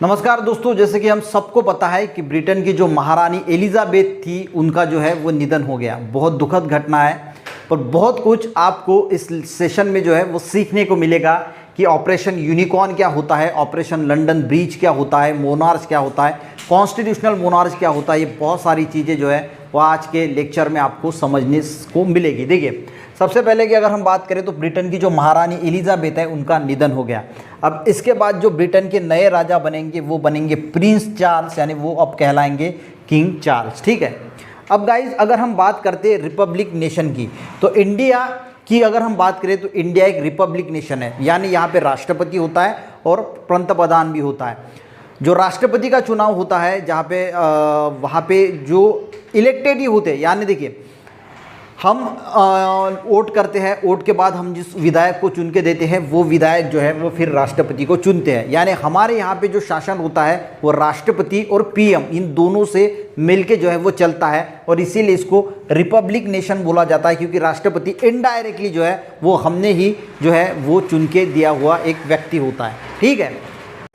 नमस्कार दोस्तों, जैसे कि हम सबको पता है कि ब्रिटेन की जो महारानी एलिजाबेथ थी उनका जो है वो निधन हो गया। बहुत दुखद घटना है, पर बहुत कुछ आपको इस सेशन में जो है वो सीखने को मिलेगा कि ऑपरेशन यूनिकॉर्न क्या होता है, ऑपरेशन लंदन ब्रीच क्या होता है, मोनार्च क्या होता है, कॉन्स्टिट्यूशनल मोनार्च क्या होता है। ये बहुत सारी चीज़ें जो है वो आज के लेक्चर में आपको समझने को मिलेगी। देखिए, सबसे पहले कि अगर हम बात करें तो ब्रिटेन की जो महारानी एलिजाबेथ है उनका निधन हो गया। अब इसके बाद जो ब्रिटेन के नए राजा बनेंगे वो बनेंगे प्रिंस चार्ल्स, यानी वो अब कहलाएंगे किंग चार्ल्स। ठीक है। अब गाइज अगर हम बात करते हैं रिपब्लिक नेशन की, तो इंडिया की अगर हम बात करें तो इंडिया एक रिपब्लिक नेशन है, यानी यहाँ पे राष्ट्रपति होता है और पंतप्रधान भी होता है। जो राष्ट्रपति का चुनाव होता है जहाँ पे वहाँ पे जो इलेक्टेड ही होते हैं, यानी देखिए हम वोट करते हैं, वोट के बाद हम जिस विधायक को चुन के देते हैं वो विधायक जो है वो फिर राष्ट्रपति को चुनते हैं। यानी हमारे यहाँ पे जो शासन होता है वो राष्ट्रपति और पीएम इन दोनों से मिलके जो है वो चलता है, और इसीलिए इसको रिपब्लिक नेशन बोला जाता है, क्योंकि राष्ट्रपति इनडायरेक्टली जो है वो हमने ही जो है वो चुन के दिया हुआ एक व्यक्ति होता है। ठीक है।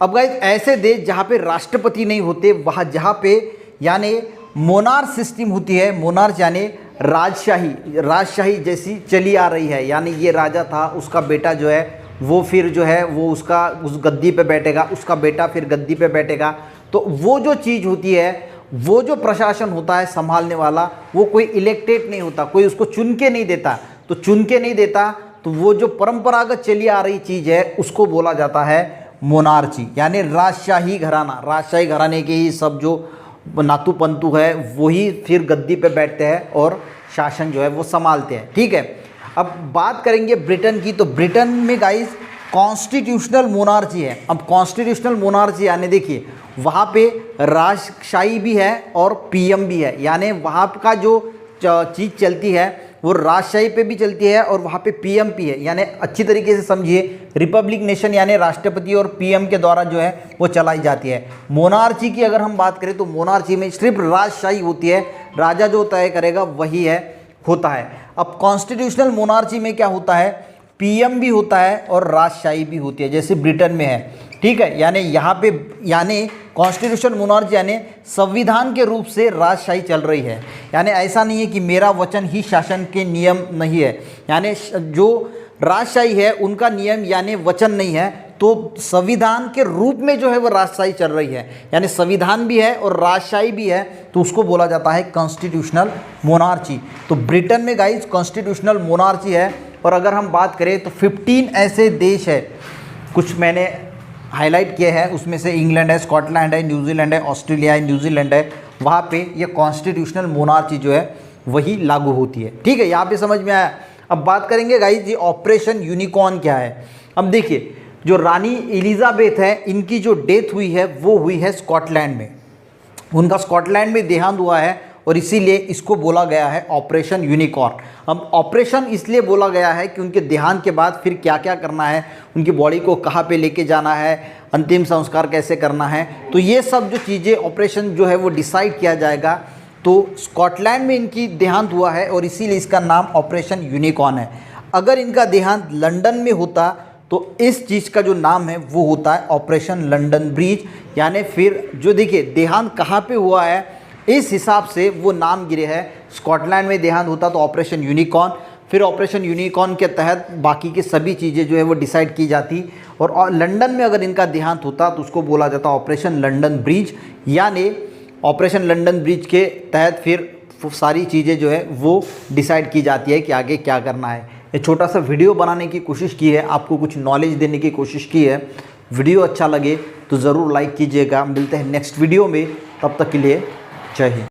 अब गाइस ऐसे देश जहाँ पे राष्ट्रपति नहीं होते, वहाँ जहाँ पे यानी मोनार्च सिस्टम होती है, मोनार्च यानी राजशाही जैसी चली आ रही है, यानी ये राजा था, उसका बेटा जो है वो फिर जो है वो उस गद्दी पे बैठेगा, उसका बेटा फिर गद्दी पे बैठेगा। तो वो जो चीज़ होती है, वो जो प्रशासन होता है संभालने वाला, वो कोई इलेक्टेड नहीं होता, कोई उसको चुन के नहीं देता। तो चुन के नहीं देता तो वो जो परंपरागत चली आ रही चीज़ है उसको बोला जाता है मोनार्ची, यानी राजशाही घराना। राजशाही घराने के ही सब जो नातू पंतु है वही फिर गद्दी पे बैठते हैं और शासन जो है वो संभालते हैं। ठीक है। अब बात करेंगे ब्रिटेन की, तो ब्रिटेन में गाइस कॉन्स्टिट्यूशनल मोनार्ची है। अब कॉन्स्टिट्यूशनल मोनार्ची यानी देखिए वहाँ पे राजशाही भी है और पीएम भी है, यानी वहाँ का जो चीज़ चलती है वो राजशाही पे भी चलती है और वहाँ पे पीएम भी है। यानी अच्छी तरीके से समझिए, रिपब्लिक नेशन यानी राष्ट्रपति और पीएम के द्वारा जो है वो चलाई जाती है। मोनार्ची की अगर हम बात करें तो मोनार्ची में सिर्फ राजशाही होती है, राजा जो तय करेगा वही होता है। अब कॉन्स्टिट्यूशनल मोनार्ची में क्या होता है, पीएम भी होता है और राजशाही भी होती है, जैसे ब्रिटेन में है। ठीक है। यानी यहाँ पे यानी कॉन्स्टिट्यूशनल मोनार्ची यानी संविधान के रूप से राजशाही चल रही है। यानी ऐसा नहीं है कि मेरा वचन ही शासन के नियम नहीं है, यानी जो राजशाही है उनका नियम यानी वचन नहीं है, तो संविधान के रूप में जो है वो राजशाही चल रही है, यानी संविधान भी है और राजशाही भी है, तो उसको बोला जाता है कॉन्स्टिट्यूशनल मोनार्ची। तो ब्रिटेन में गाइस कॉन्स्टिट्यूशनल मोनार्ची है। और अगर हम बात करें तो 15 ऐसे देश है, कुछ मैंने हाईलाइट किए हैं, उसमें से इंग्लैंड है, स्कॉटलैंड है, न्यूजीलैंड है, ऑस्ट्रेलिया है, न्यूजीलैंड है, वहाँ पे ये कॉन्स्टिट्यूशनल मोनार्ची जो है वही लागू होती है। ठीक है, यहाँ पे समझ में आया। अब बात करेंगे गाइस ये ऑपरेशन यूनिकॉर्न क्या है। अब देखिए जो रानी एलिजाबेथ है इनकी जो डेथ हुई है वो हुई है स्कॉटलैंड में, उनका स्कॉटलैंड में देहांत हुआ है और इसीलिए इसको बोला गया है ऑपरेशन यूनिकॉर्न। अब ऑपरेशन इसलिए बोला गया है कि उनके देहांत के बाद फिर क्या क्या करना है, उनकी बॉडी को कहाँ पे लेके जाना है, अंतिम संस्कार कैसे करना है, तो ये सब जो चीज़ें ऑपरेशन जो है वो डिसाइड किया जाएगा। तो स्कॉटलैंड में इनकी देहांत हुआ है और इसीलिए इसका नाम ऑपरेशन यूनिकॉर्न है। अगर इनका देहांत लंदन में होता तो इस चीज़ का जो नाम है वो होता है ऑपरेशन लंदन ब्रीच। यानी फिर जो देखिए देहांत कहाँ पे हुआ है इस हिसाब से वो नाम गिरे है। स्कॉटलैंड में देहांत होता तो ऑपरेशन यूनिकॉर्न, फिर ऑपरेशन यूनिकॉर्न के तहत बाकी की सभी चीज़ें जो है वो डिसाइड की जाती, और लंदन में अगर इनका देहांत होता तो उसको बोला जाता ऑपरेशन लंदन ब्रीच। यानी ऑपरेशन लंदन ब्रीच के तहत फिर सारी चीज़ें जो है वो डिसाइड की जाती है कि आगे क्या करना है। ये छोटा सा वीडियो बनाने की कोशिश की है, आपको कुछ नॉलेज देने की कोशिश की है। वीडियो अच्छा लगे तो ज़रूर लाइक कीजिएगा। मिलते हैं नेक्स्ट वीडियो में, तब तक के लिए जय हिंद।